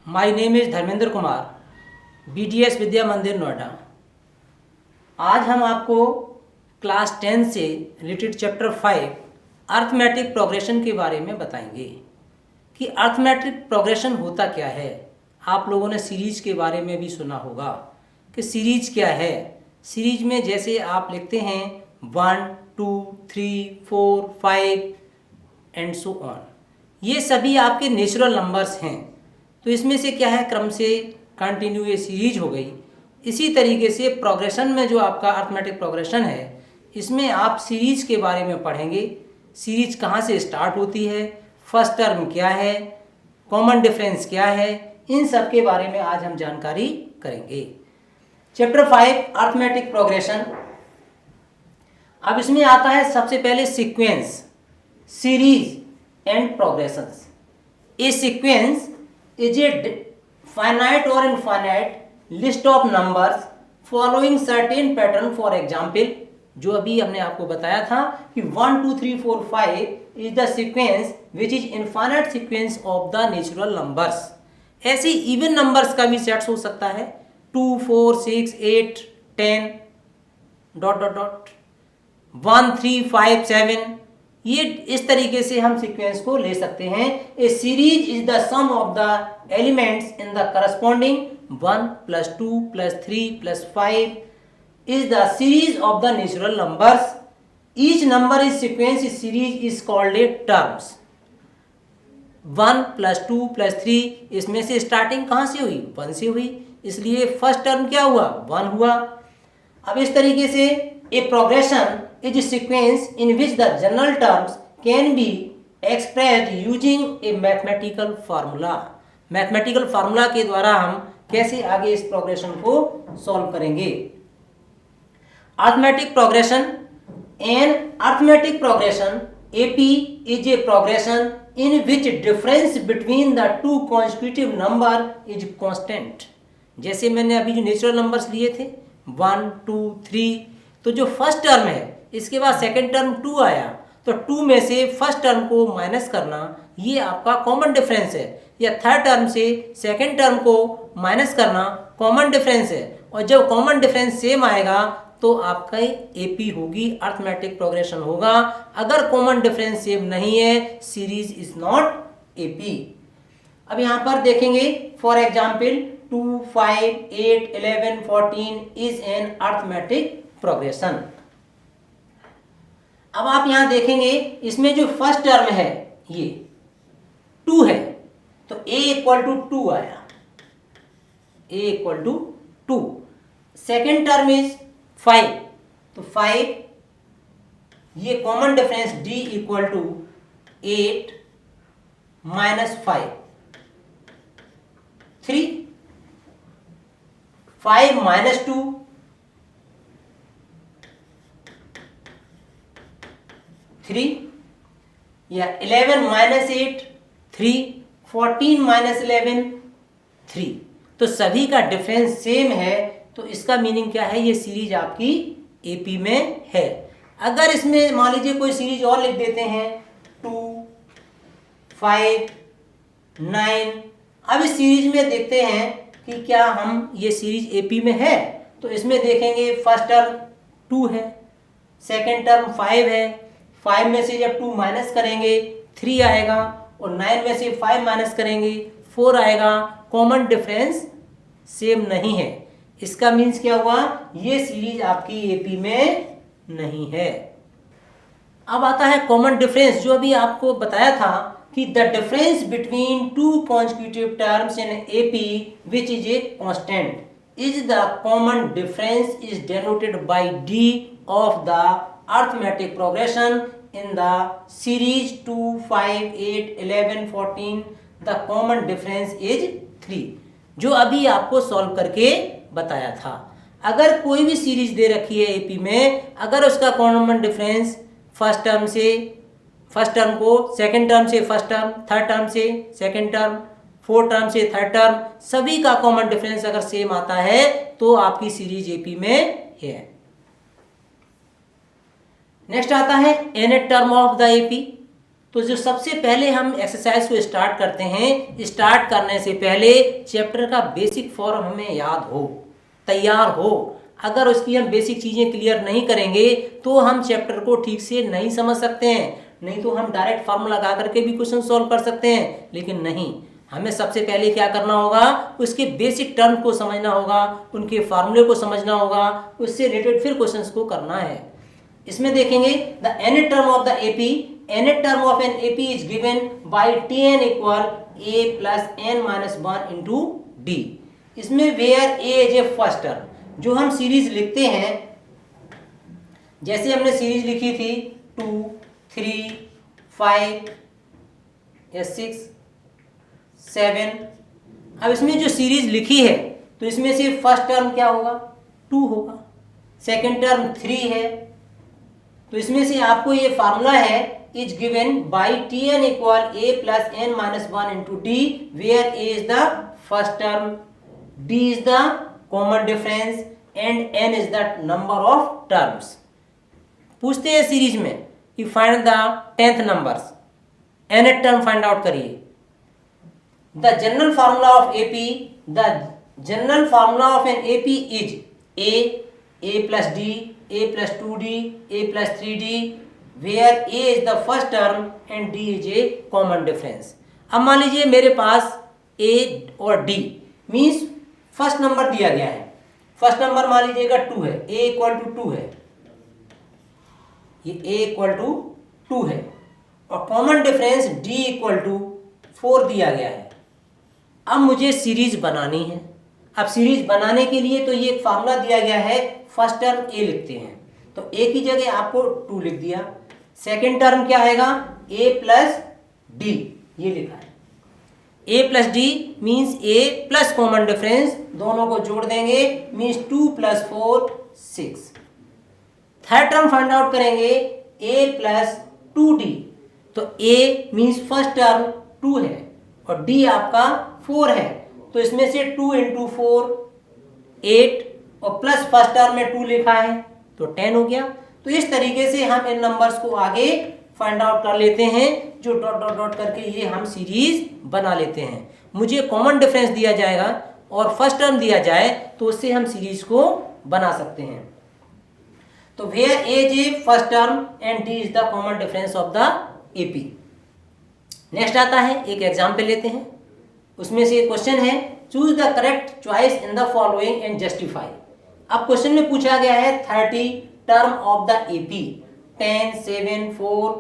My name is Dharmendra Kumar, BDS विद्या मंदिर नोएडा। आज हम आपको क्लास 10 से रिलेटेड चैप्टर 5 अर्थमेटिक प्रोग्रेशन के बारे में बताएंगे कि अर्थमेटिक प्रोग्रेशन होता क्या है। आप लोगों ने सीरीज के बारे में भी सुना होगा कि सीरीज क्या है। सीरीज में जैसे आप लिखते हैं 1 2 3 4 5 एंड सो ऑन, ये सभी आपके नेचुरल नंबर्स हैं। तो इसमें से क्या है, क्रम से कंटिन्यू ये सीरीज हो गई। इसी तरीके से प्रोग्रेशन में जो आपका अर्थमेटिक प्रोग्रेशन है, इसमें आप सीरीज के बारे में पढ़ेंगे। सीरीज कहाँ से स्टार्ट होती है, फर्स्ट टर्म क्या है, कॉमन डिफरेंस क्या है, इन सब के बारे में आज हम जानकारी करेंगे। Chapter 5 arithmetic progression. अब इसमें आता है सबसे पहले sequence, series and progressions. A sequence is a finite or infinite list of numbers following certain pattern. For example, जो अभी हमने आपको बताया था कि 1 2 3 4 5 is the sequence which is infinite sequence of the natural numbers. ऐसे इवन नंबर्स का भी सेट्स हो सकता है 2 4 6 8 10 डॉट डॉट डॉट 1 3 5 7। ये इस तरीके से हम सीक्वेंस को ले सकते हैं। A series is the sum of the elements in the corresponding 1 + 2 + 3 + 5 is the series of the natural numbers. Each number is sequence is series is called a terms. 1 + 2 + 3, इसमें से स्टार्टिंग कहाँ से हुई, 1 से हुई, इसलिए फर्स्ट टर्म क्या हुआ, 1 हुआ। अब इस तरीके से ए progression is a sequence in which the general terms can be expressed using a mathematical formula. Mathematical formula के द्वारा हम कैसे आगे इस प्रोग्रेशन को सॉल्व करेंगे। Arithmetic progression. An arithmetic progression AP is a progression in which difference between the two consecutive number is constant. जैसे मैंने अभी जो नेचुरल नंबर्स लिए थे 1 2 3, तो जो फर्स्ट टर्म है इसके बाद सेकंड टर्म 2 आया, तो 2 में से फर्स्ट टर्म को माइनस करना, ये आपका कॉमन डिफरेंस है। या थर्ड टर्म से सेकंड टर्म को माइनस करना कॉमन डिफरेंस है। और जब कॉमन डिफरेंस सेम आएगा तो आपका AP होगी, अर्थमेटिक प्रोग्रेशन होगा। अगर कॉमन डिफरेंस सेम नहीं है, सीरीज इज नॉट AP। अब यहाँ पर देखेंगे for example 2 5 8 11 14 is an arithmetic progression. अब आप यहां देखेंगे इसमें जो फर्स्ट टर्म है ये 2 है, तो A = 2 आया, A = 2। सेकेंड टर्म इज 5, तो 5, ये कॉमन डिफरेंस D = 8 - 5 3, 5 - 2 3, या 11 - 8 3, 14 - 11 3। तो सभी का डिफरेंस सेम है, तो इसका मीनिंग क्या है, ये सीरीज आपकी AP में है। अगर इसमें मान लीजिए कोई सीरीज और लिख देते हैं 2 5 9, अब इस सीरीज में देखते हैं कि क्या हम ये सीरीज AP में है। तो इसमें देखेंगे फर्स्ट टर्म 2 है, सेकेंड टर्म 5 है, 5 में से जब 2 माइनस करेंगे 3 आएगा, और 9 में से 5 माइनस करेंगे 4 आएगा। कॉमन डिफरेंस सेम नहीं है, इसका मीन्स क्या हुआ, ये सीरीज आपकी AP में नहीं है। अब आता है कॉमन डिफरेंस, जो अभी आपको बताया था कि the difference between two consecutive terms in AP which is a constant is the common difference is denoted by D of the arithmetic progression in the series 2 5 8 11 14। the common difference is 3, जो अभी आपको solve करके बताया था। अगर कोई भी series दे रखी है AP में, अगर उसका कॉमन डिफरेंस फर्स्ट टर्म से फर्स्ट टर्म को, सेकंड टर्म से फर्स्ट टर्म, थर्ड टर्म से सेकंड टर्म, फोर्थ टर्म से थर्ड टर्म, सभी का कॉमन डिफरेंस अगर सेम आता है तो आपकी सीरीज AP में है। नेक्स्ट आता है nth term of the AP। तो जो सबसे पहले हम एक्सरसाइज को स्टार्ट करते हैं, स्टार्ट करने से पहले चैप्टर का बेसिक फॉर्म हमें याद हो, तैयार हो। अगर उसकी हम बेसिक चीज़ें क्लियर नहीं करेंगे तो हम चैप्टर को ठीक से नहीं समझ सकते हैं। नहीं तो हम डायरेक्ट फार्मूला लगा करके भी क्वेश्चन सॉल्व कर सकते हैं, लेकिन नहीं, हमें सबसे पहले क्या करना होगा, उसके बेसिक टर्म को समझना होगा, उनके फार्मूले को समझना होगा, उससे रिलेटेड फिर क्वेश्चंस को करना है। इसमें देखेंगे the nth term of the AP, nth term of an AP is given by Tn equal a plus n minus 1 into D. इसमें where a is A first term, जो हम सीरीज लिखते हैं, जैसे हमने सीरीज लिखी थी 2, 3, 5 या 6, 7। अब इसमें जो सीरीज लिखी है तो इसमें से फर्स्ट टर्म क्या होगा, 2 होगा, सेकेंड टर्म 3 है। तो इसमें से आपको ये फार्मूला है is given by Tn equal a plus n minus 1 into D, where a is the first term, d is the common difference and n is the number of terms. पूछते हैं series में कि find the 10th numbers, nth term find out करिए। The general formula of AP, the general formula of an AP is A plus D, A plus 2D, A plus 3D, where A is the first term and D is a common difference। अब मान लीजिए मेरे पास A और D means first number दिया गया है, first number मान लीजिएगा 2 है, A इक्वल टू 2 है, ये A इक्वल टू 2 है, और common difference D equal to 4 दिया गया है। अब मुझे सीरीज बनानी है। अब सीरीज बनाने के लिए तो ये फार्मूला दिया गया है, फर्स्ट टर्म a लिखते हैं, तो a की जगह आपको 2 लिख दिया। सेकेंड टर्म क्या आएगा, a प्लस डी, ये लिखा है, a plus D means a plus common difference, दोनों को जोड़ देंगे means 2 plus 4 6। Third term find out करेंगे a प्लस 2d, तो a मीन्स फर्स्ट टर्म 2 है और d आपका 4 है, तो इसमें से 2 इंटू 4 8 और प्लस फर्स्ट टर्म में 2 लिखा है तो 10 हो गया। तो इस तरीके से हम इन नंबर्स को आगे फाइंड आउट कर लेते हैं, जो डॉट डॉट डॉट करके ये हम सीरीज बना लेते हैं। मुझे कॉमन डिफरेंस दिया जाएगा और फर्स्ट टर्म दिया जाए तो उससे हम सीरीज को बना सकते हैं। तो where a is A first term and d is the common difference of the AP। Next आता है, एक एग्जाम्पल लेते हैं, उसमें से क्वेश्चन है choose the correct choice in the following and justify. अब क्वेश्चन में पूछा गया है 30 term of the AP, 10, 7, 4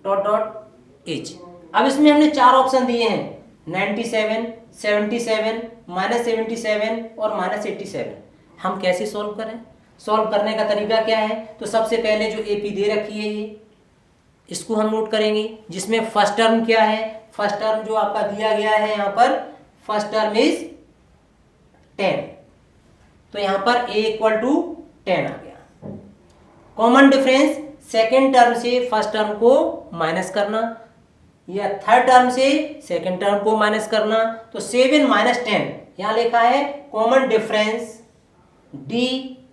dot dot H. अब इसमें हमने 4 ऑप्शन दिए हैं, 97, 77, -77 और -87। हम कैसे सॉल्व करें, सॉल्व करने का तरीका क्या है, तो सबसे पहले जो AP दे रखी है ये, इसको हम नोट करेंगे, जिसमें फर्स्ट टर्म क्या है, फर्स्ट टर्म जो आपका दिया गया है यहाँ पर फर्स्ट टर्म इज 10, तो यहाँ पर a इक्वल टू 10 आ गया। कॉमन डिफरेंस सेकेंड टर्म से फर्स्ट टर्म को माइनस करना या थर्ड टर्म से सेकेंड टर्म को माइनस करना, तो 7 माइनस 10 यहाँ लिखा है common difference d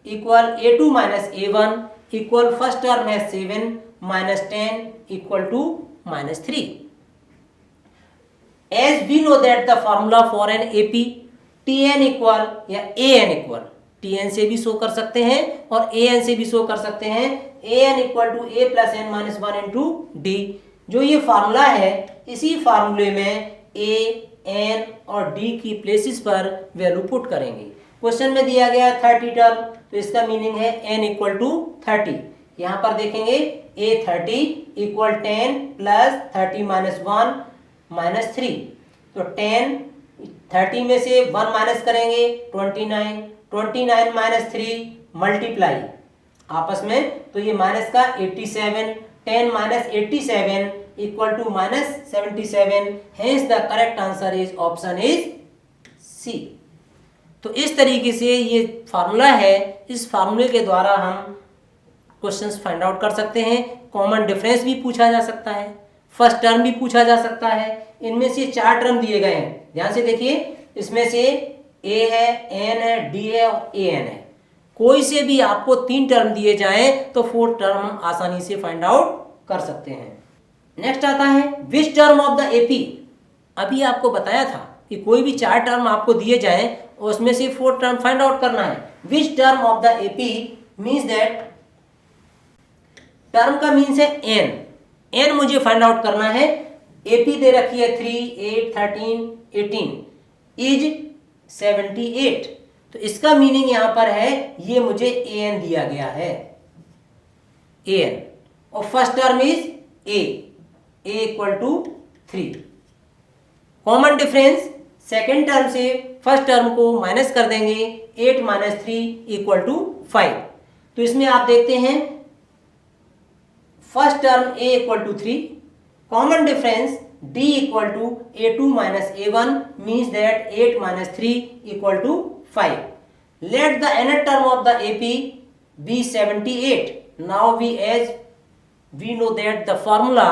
equal a2 minus a1 equal first term है 7 minus 10 equal to -3। As we know that the formula for an AP, Tn equal या An इक्वल, Tn से भी शो कर सकते हैं और An से भी शो कर सकते हैं, An equal to a plus n minus 1 into D. जो ये फार्मूला है, इसी फार्मूले में a, n और d की प्लेसेस पर वैल्यू पुट करेंगे। क्वेश्चन में दिया गया 30 टर्म, तो इसका मीनिंग है n इक्वल टू 30। यहाँ पर देखेंगे a 30 equal 10 plus 30 minus 1 minus 3, तो 10 30 में से 1 माइनस करेंगे 29, 29 माइनस 3 मल्टीप्लाई आपस में, तो ये माइनस का 87, 10 minus 87 equal to minus 77, hence the correct answer is option is C. तो इस तरीके से ये फार्मूला है, इस फार्मूले के द्वारा हम क्वेश्चंस फाइंड आउट कर सकते हैं। कॉमन डिफरेंस भी पूछा जा सकता है, फर्स्ट टर्म भी पूछा जा सकता है। इनमें से 4 टर्म दिए गए हैं, ध्यान से देखिए, इसमें से a है, n है, d है और an है। कोई से भी आपको 3 टर्म दिए जाएं तो 4 टर्म हम आसानी से फाइंड आउट कर सकते हैं। नेक्स्ट आता है which term of the AP. अभी आपको बताया था कि कोई भी 4 टर्म आपको दिए जाए और उसमें से 4 टर्म फाइंड आउट करना है। Which term of the AP means that term का मीन्स है एन मुझे फाइंड आउट करना है। एपी दे रखी है 3, 8, 13, 18 इज 78। तो इसका मीनिंग यहां पर है ये मुझे एन दिया गया है, एन, और first term is A equal to 3। Common difference second term से फर्स्ट टर्म को माइनस कर देंगे, 8 - 3 इक्वल टू 5। तो इसमें आप देखते हैं first term a equal to 3, common difference d equal to a2 - a1 means that 8 - 3 equal to 5। Let the nth term of the AP be 78. Now we know that the formula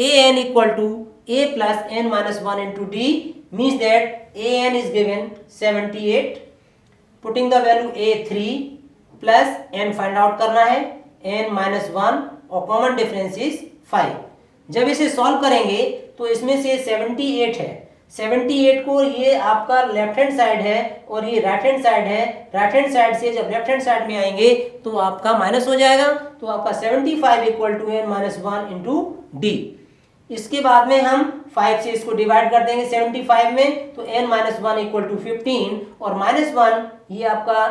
an equal to a plus n minus 1 into d means that an is given 78. Putting the value a3 plus n find out करना है, n minus 1 और common difference is 5। जब इसे solve करेंगे तो इसमें से 78 है, 78 को ये आपका लेफ्ट हैंड साइड है और ये राइट हैंड साइड है। राइट हैंड साइड से जब लेफ्ट हैंड साइड में आएंगे तो आपका माइनस हो जाएगा, तो आपका 75 equal to n minus 1 into D. इसके बाद में हम 5 से इसको डिवाइड कर देंगे 75 में, तो n माइनस 1 इक्वल टू 15 और -1 ये आपका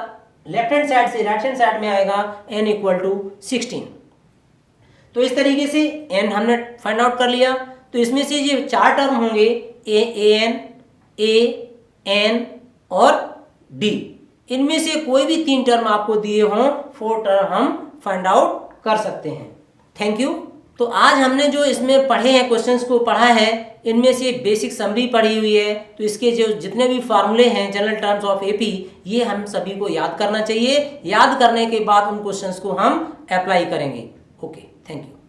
लेफ्ट हैंड साइड से राइट हैंड साइड में आएगा n इक्वल टू 16। तो इस तरीके से n हमने फाइंड आउट कर लिया। तो इसमें से ये 4 टर्म होंगे an, a, n और d। इनमें से कोई भी 3 टर्म आपको दिए हों, 4 टर्म हम फाइंड आउट कर सकते हैं। Thank you. तो आज हमने जो इसमें पढ़े हैं, क्वेश्चंस को पढ़ा है, इनमें से बेसिक समरी पढ़ी हुई है। तो इसके जो जितने भी फार्मूले हैं जनरल टर्म्स ऑफ एपी, ये हम सभी को याद करना चाहिए। याद करने के बाद उन क्वेश्चंस को हम अप्लाई करेंगे। Okay, thank you.